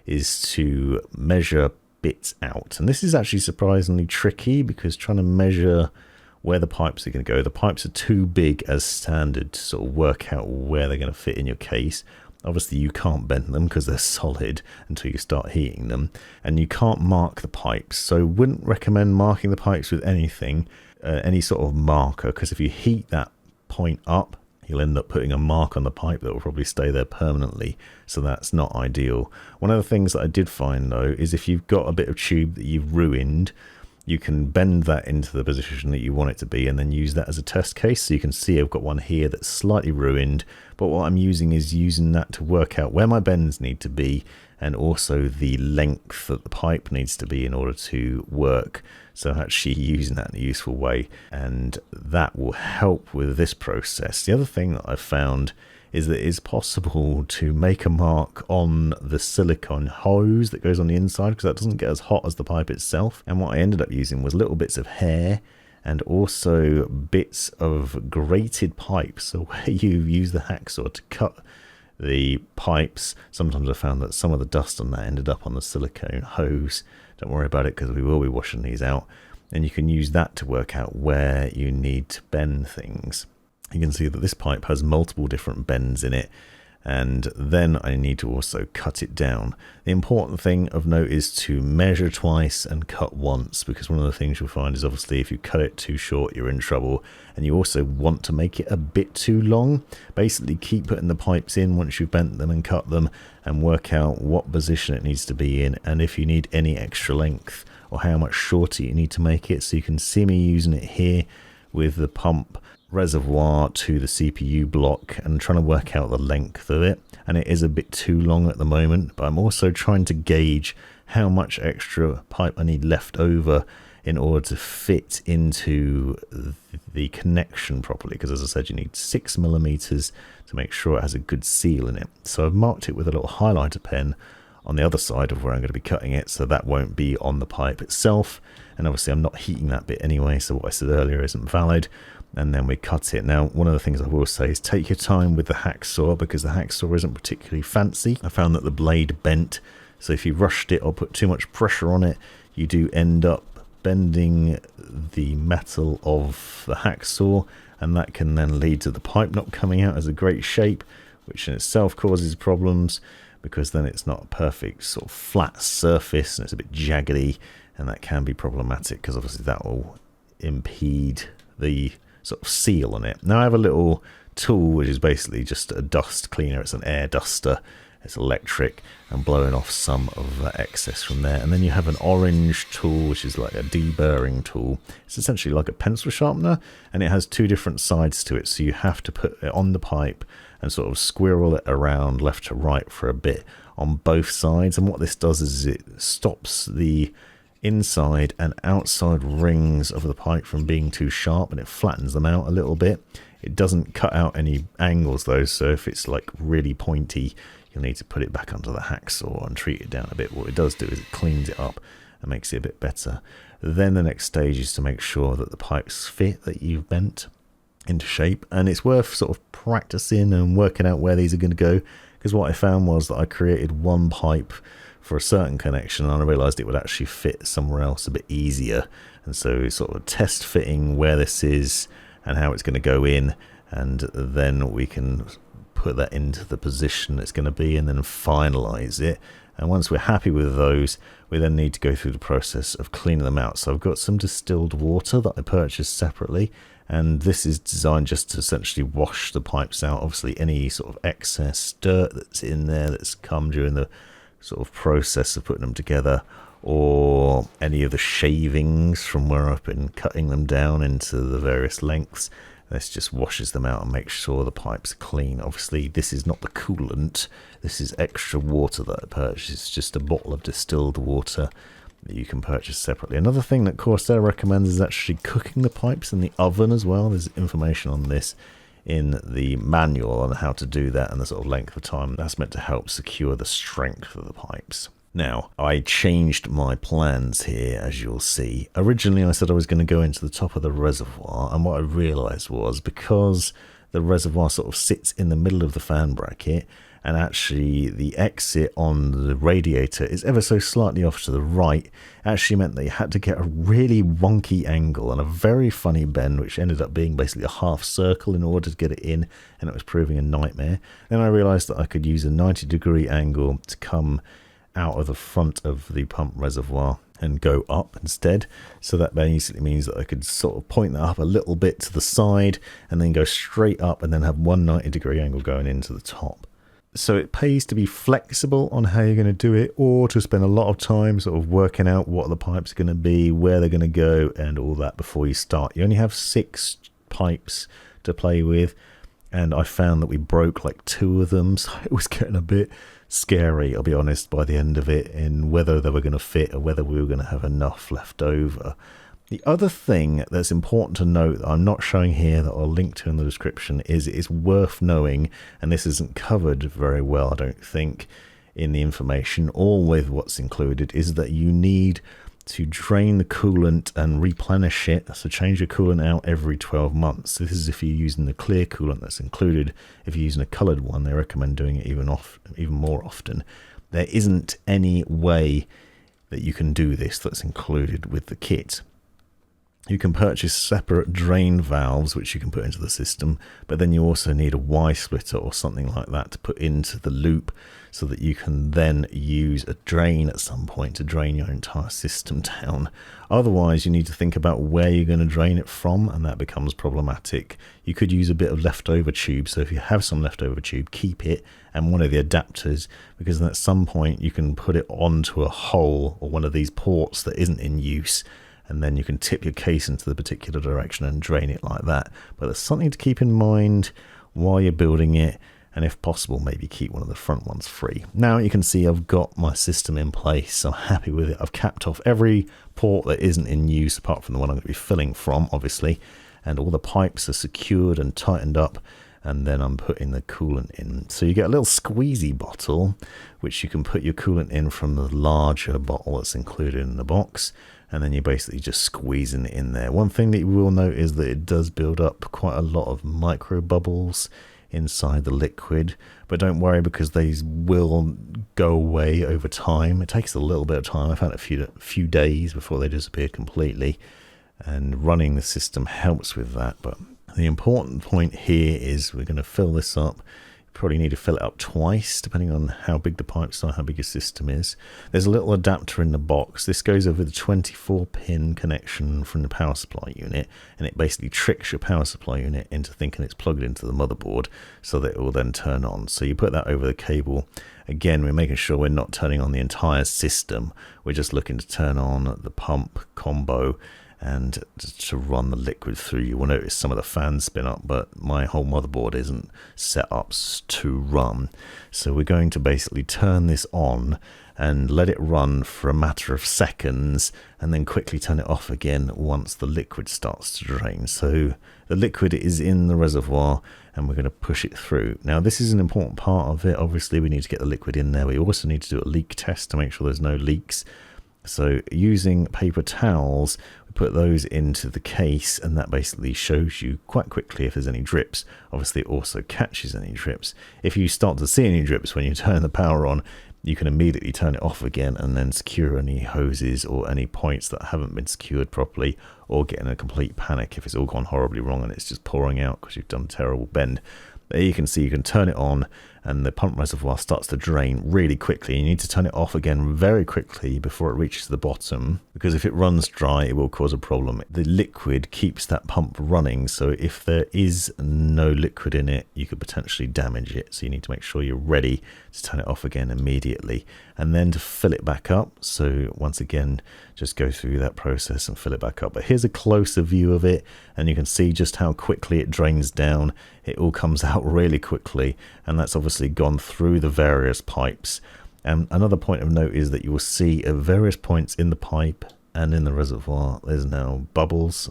is to measure bits out, and this is actually surprisingly tricky because trying to measure where the pipes are going to go, the pipes are too big as standard to sort of work out where they're going to fit in your case. Obviously you can't bend them because they're solid until you start heating them, and you can't mark the pipes, so wouldn't recommend marking the pipes with anything, any sort of marker, because if you heat that point up you'll end up putting a mark on the pipe that will probably stay there permanently, so that's not ideal. One of the things that I did find though is if you've got a bit of tube that you've ruined, you can bend that into the position that you want it to be and then use that as a test case. So you can see I've got one here that's slightly ruined, but what I'm using is using that to work out where my bends need to be and also the length that the pipe needs to be in order to work. So actually using that in a useful way, and that will help with this process. The other thing that I've found is that it's possible to make a mark on the silicone hose that goes on the inside, because that doesn't get as hot as the pipe itself. And what I ended up using was little bits of hair and also bits of grated pipe. So where you use the hacksaw to cut the pipes, sometimes I found that some of the dust on that ended up on the silicone hose. Don't worry about it because we will be washing these out, and you can use that to work out where you need to bend things. You can see that this pipe has multiple different bends in it, and then I need to also cut it down. The important thing of note is to measure twice and cut once, because one of the things you'll find is obviously if you cut it too short you're in trouble, and you also want to make it a bit too long. Basically keep putting the pipes in once you've bent them and cut them, and work out what position it needs to be in, and if you need any extra length or how much shorter you need to make it. So you can see me using it here with the pump reservoir to the CPU block and trying to work out the length of it, and it is a bit too long at the moment, but I'm also trying to gauge how much extra pipe I need left over in order to fit into the connection properly, because as I said you need 6mm to make sure it has a good seal in it. So I've marked it with a little highlighter pen on the other side of where I'm going to be cutting it, so that won't be on the pipe itself, and obviously I'm not heating that bit anyway, so what I said earlier isn't valid. and then we cut it. Now, one of the things I will say is take your time with the hacksaw, because the hacksaw isn't particularly fancy. I found that the blade bent, so if you rushed it or put too much pressure on it, you do end up bending the metal of the hacksaw, and that can then lead to the pipe not coming out as a great shape, which in itself causes problems, because then it's not a perfect sort of flat surface and it's a bit jaggedy, and that can be problematic because obviously that will impede the sort of seal on it. Now I have a little tool which is basically just a dust cleaner. It's an air duster. It's electric and blowing off some of that excess from there. And then you have an orange tool, which is like a deburring tool. It's essentially like a pencil sharpener, and it has two different sides to it. So you have to put it on the pipe and sort of squirrel it around left to right for a bit on both sides. And what this does is it stops the inside and outside rings of the pipe from being too sharp, and it flattens them out a little bit. It doesn't cut out any angles though, so if it's like really pointy, you'll need to put it back onto the hacksaw and treat it down a bit. What it does do is it cleans it up and makes it a bit better. Then the next stage is to make sure that the pipes fit that you've bent into shape, and it's worth sort of practicing and working out where these are going to go, because what I found was that I created one pipe for a certain connection and I realized it would actually fit somewhere else a bit easier, and so sort of test fitting where this is and how it's going to go in, and then we can put that into the position it's going to be and then finalize it. And once we're happy with those, we then need to go through the process of cleaning them out. So I've got some distilled water that I purchased separately, and this is designed just to essentially wash the pipes out. Obviously any sort of excess dirt that's in there that's come during the sort of process of putting them together, or any of the shavings from where I've been cutting them down into the various lengths. This just washes them out and makes sure the pipes are clean. Obviously, this is not the coolant. This is extra water that I purchased. It's just a bottle of distilled water that you can purchase separately. Another thing that Corsair recommends is actually cooking the pipes in the oven as well. There's information on this in the manual on how to do that and the sort of length of time. That's meant to help secure the strength of the pipes. Now, I changed my plans here, as you'll see. Originally, I said I was going to go into the top of the reservoir, and what I realised was, because the reservoir sort of sits in the middle of the fan bracket, and actually the exit on the radiator is ever so slightly off to the right, actually meant that you had to get a really wonky angle and a very funny bend, which ended up being basically a half circle in order to get it in, and it was proving a nightmare. Then I realised that I could use a 90-degree angle to come out of the front of the pump reservoir and go up instead. So that basically means that I could sort of point that up a little bit to the side and then go straight up and then have one 90-degree angle going into the top. So it pays to be flexible on how you're going to do it, or to spend a lot of time sort of working out what the pipes are going to be, where they're going to go and all that before you start. You only have 6 pipes to play with, and I found that we broke like 2 of them, so it was getting a bit scary, I'll be honest, by the end of it, in whether they were going to fit or whether we were going to have enough left over. The other thing that's important to note that I'm not showing here, that I'll link to in the description, is it is worth knowing, and this isn't covered very well, I don't think, in the information or with what's included, is that you need to drain the coolant and replenish it. So change your coolant out every 12 months. This is if you're using the clear coolant that's included. If you're using a coloured one, they recommend doing it even more often. There isn't any way that you can do this that's included with the kit. You can purchase separate drain valves which you can put into the system, but then you also need a Y splitter or something like that to put into the loop, so that you can then use a drain at some point to drain your entire system down. Otherwise, you need to think about where you're going to drain it from, and that becomes problematic. You could use a bit of leftover tube, so if you have some leftover tube, keep it, and one of the adapters, because then at some point you can put it onto a hole or one of these ports that isn't in use, and then you can tip your case into the particular direction and drain it like that. But there's something to keep in mind while you're building it, and if possible, maybe keep one of the front ones free. Now you can see I've got my system in place. I'm happy with it. I've capped off every port that isn't in use, apart from the one I'm going to be filling from, obviously, and all the pipes are secured and tightened up, and then I'm putting the coolant in. So you get a little squeezy bottle, which you can put your coolant in from the larger bottle that's included in the box, and then you're basically just squeezing it in there. One thing that you will note is that it does build up quite a lot of micro bubbles inside the liquid, but don't worry because these will go away over time. It takes a little bit of time. I've had a few days before they disappear completely, and running the system helps with that. But the important point here is we're going to fill this up. Probably need to fill it up twice depending on how big the pipes are, how big your system is. There's a little adapter in the box. This goes over the 24-pin connection from the power supply unit, and it basically tricks your power supply unit into thinking it's plugged into the motherboard so that it will then turn on. So you put that over the cable. Again, we're making sure we're not turning on the entire system. We're just looking to turn on the pump combo and to run the liquid through. You will notice some of the fans spin up, but my whole motherboard isn't set up to run. So we're going to basically turn this on and let it run for a matter of seconds, and then quickly turn it off again once the liquid starts to drain. So the liquid is in the reservoir and we're going to push it through. Now this is an important part of it. Obviously we need to get the liquid in there. We also need to do a leak test to make sure there's no leaks. So using paper towels, we put those into the case, and that basically shows you quite quickly if there's any drips. Obviously it also catches any drips. If you start to see any drips when you turn the power on, you can immediately turn it off again and then secure any hoses or any points that haven't been secured properly, or get in a complete panic if it's all gone horribly wrong and it's just pouring out because you've done a terrible bend. There you can see you can turn it on and the pump reservoir starts to drain really quickly. You need to turn it off again very quickly before it reaches the bottom, because if it runs dry it will cause a problem. The liquid keeps that pump running, so if there is no liquid in it you could potentially damage it. So you need to make sure you're ready to turn it off again immediately, and then to fill it back up. So once again, just go through that process and fill it back up. But here's a closer view of it, and you can see just how quickly it drains down. It all comes out really quickly, and that's obviously gone through the various pipes. And another point of note is that you will see at various points in the pipe and in the reservoir there's now bubbles.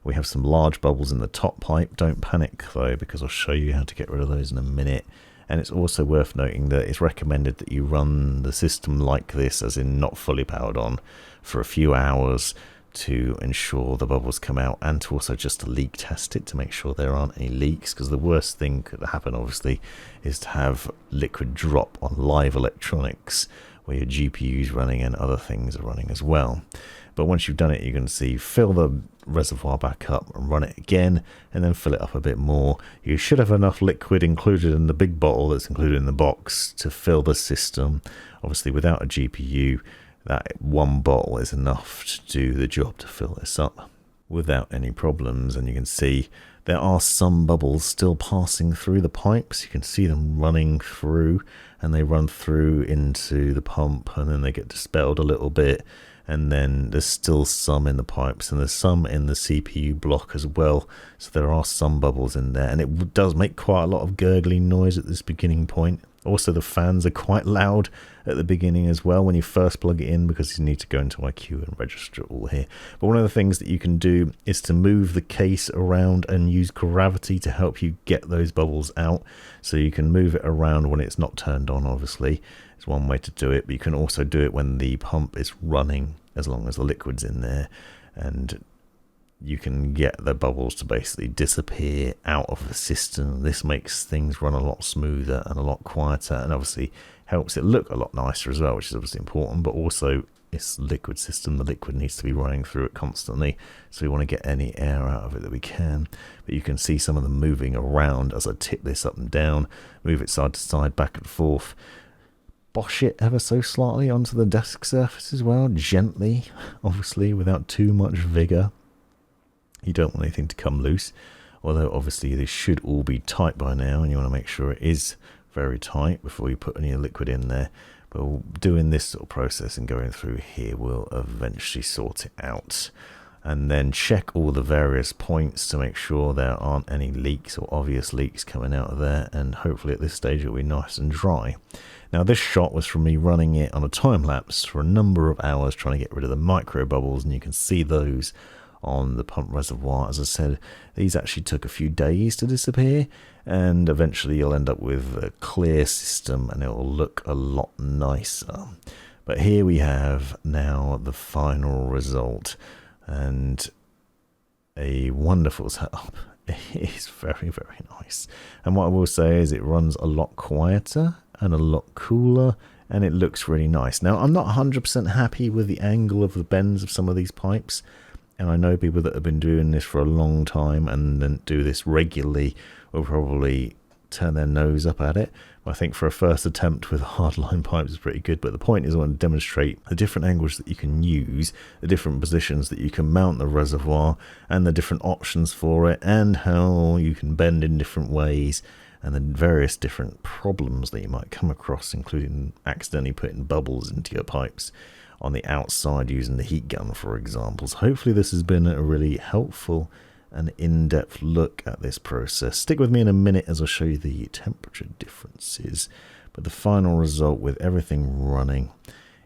We have some large bubbles in the top pipe. Don't panic though, because I'll show you how to get rid of those in a minute. And it's also worth noting that it's recommended that you run the system like this, as in not fully powered on, for a few hours to ensure the bubbles come out, and to also just to leak test it to make sure there aren't any leaks, because the worst thing could happen obviously is to have liquid drop on live electronics where your GPU's running and other things are running as well. But once you've done it, you can see fill the reservoir back up and run it again, and then fill it up a bit more. You should have enough liquid included in the big bottle that's included in the box to fill the system. Obviously without a GPU, that one bottle is enough to do the job to fill this up without any problems. And you can see there are some bubbles still passing through the pipes. You can see them running through, and they run through into the pump, and then they get dispelled a little bit, and then there's still some in the pipes, and there's some in the CPU block as well. So there are some bubbles in there, and it does make quite a lot of gurgling noise at this beginning point. Also the fans are quite loud at the beginning as well when you first plug it in, because you need to go into IQ and register it all here. But one of the things that you can do is to move the case around and use gravity to help you get those bubbles out. So you can move it around when it's not turned on, obviously. It's one way to do it, but you can also do it when the pump is running, as long as the liquid's in there, and you can get the bubbles to basically disappear out of the system. This makes things run a lot smoother and a lot quieter, and obviously helps it look a lot nicer as well, which is obviously important. But also it's a liquid system, the liquid needs to be running through it constantly, so we want to get any air out of it that we can. But you can see some of them moving around as I tip this up and down, move it side to side, back and forth, bosh it ever so slightly onto the desk surface as well, gently, obviously without too much vigor. You don't want anything to come loose, although obviously they should all be tight by now, and you want to make sure it is very tight before you put any liquid in there. But doing this sort of process and going through here will eventually sort it out. And then check all the various points to make sure there aren't any leaks or obvious leaks coming out of there, and hopefully at this stage it'll be nice and dry. Now this shot was from me running it on a time lapse for a number of hours trying to get rid of the micro bubbles, and you can see those on the pump reservoir. As I said, these actually took a few days to disappear, and eventually you'll end up with a clear system and it will look a lot nicer. But here we have now the final result, and a wonderful setup. It is very, very nice. And what I will say is it runs a lot quieter and a lot cooler, and it looks really nice. Now, I'm not 100% happy with the angle of the bends of some of these pipes, and I know people that have been doing this for a long time and then do this regularly will probably turn their nose up at it. I think for a first attempt with hardline pipes is pretty good, but the point is I want to demonstrate the different angles that you can use, the different positions that you can mount the reservoir, and the different options for it, and how you can bend in different ways, and the various different problems that you might come across, including accidentally putting bubbles into your pipes on the outside using the heat gun, for example. So hopefully this has been a really helpful and in-depth look at this process. Stick with me in a minute as I show you the temperature differences, but the final result with everything running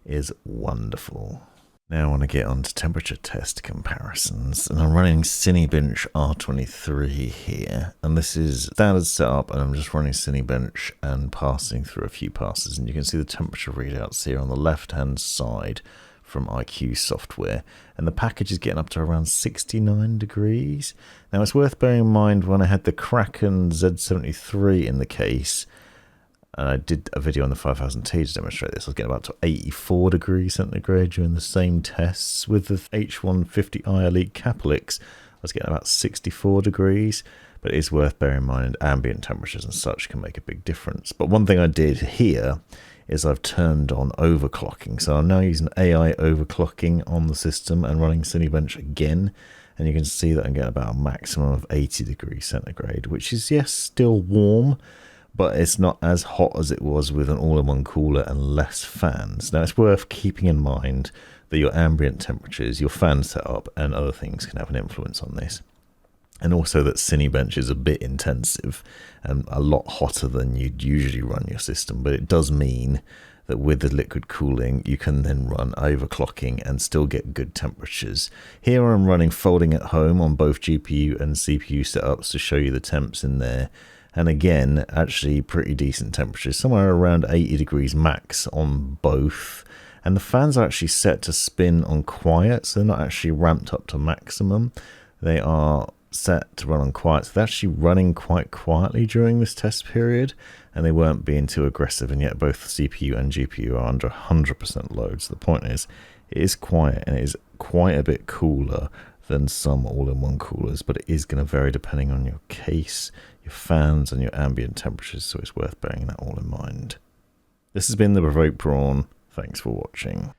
is wonderful. Now I want to get on to temperature test comparisons, and I'm running Cinebench R23 here, and this is standard setup, and I'm just running Cinebench and passing through a few passes, and you can see the temperature readouts here on the left hand side from IQ software, and the package is getting up to around 69 degrees. Now it's worth bearing in mind when I had the Kraken Z73 in the case, and I did a video on the 5000T to demonstrate this, I was getting up to 84 degrees centigrade during the same tests. With the H150i Elite Capelix, I was getting about 64 degrees, but it is worth bearing in mind ambient temperatures and such can make a big difference. But one thing I did here is I've turned on overclocking. So I'm now using AI overclocking on the system and running Cinebench again. And you can see that I'm getting about a maximum of 80 degrees centigrade, which is, yes, still warm, but it's not as hot as it was with an all-in-one cooler and less fans. Now, it's worth keeping in mind that your ambient temperatures, your fan setup, and other things can have an influence on this. And also that Cinebench is a bit intensive and a lot hotter than you'd usually run your system, but it does mean that with the liquid cooling you can then run overclocking and still get good temperatures. Here I'm running folding at home on both GPU and CPU setups to show you the temps in there, and again actually pretty decent temperatures, somewhere around 80 degrees max on both, and the fans are actually set to spin on quiet, so they're not actually ramped up to maximum. They are set to run on quiet, so they're actually running quite quietly during this test period, and they weren't being too aggressive, and yet both the CPU and GPU are under 100% load. So the point is, it is quiet and it is quite a bit cooler than some all-in-one coolers, but it is going to vary depending on your case, your fans, and your ambient temperatures, so it's worth bearing that all in mind. This has been the Provoked Prawn. Thanks for watching.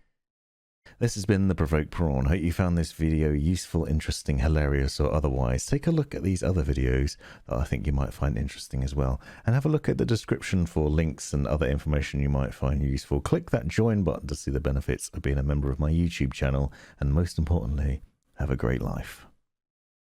This has been the Provoked Prawn. Hope you found this video useful, interesting, hilarious, or otherwise. Take a look at these other videos that I think you might find interesting as well, and have a look at the description for links and other information you might find useful. Click that join button to see the benefits of being a member of my YouTube channel, and most importantly, have a great life.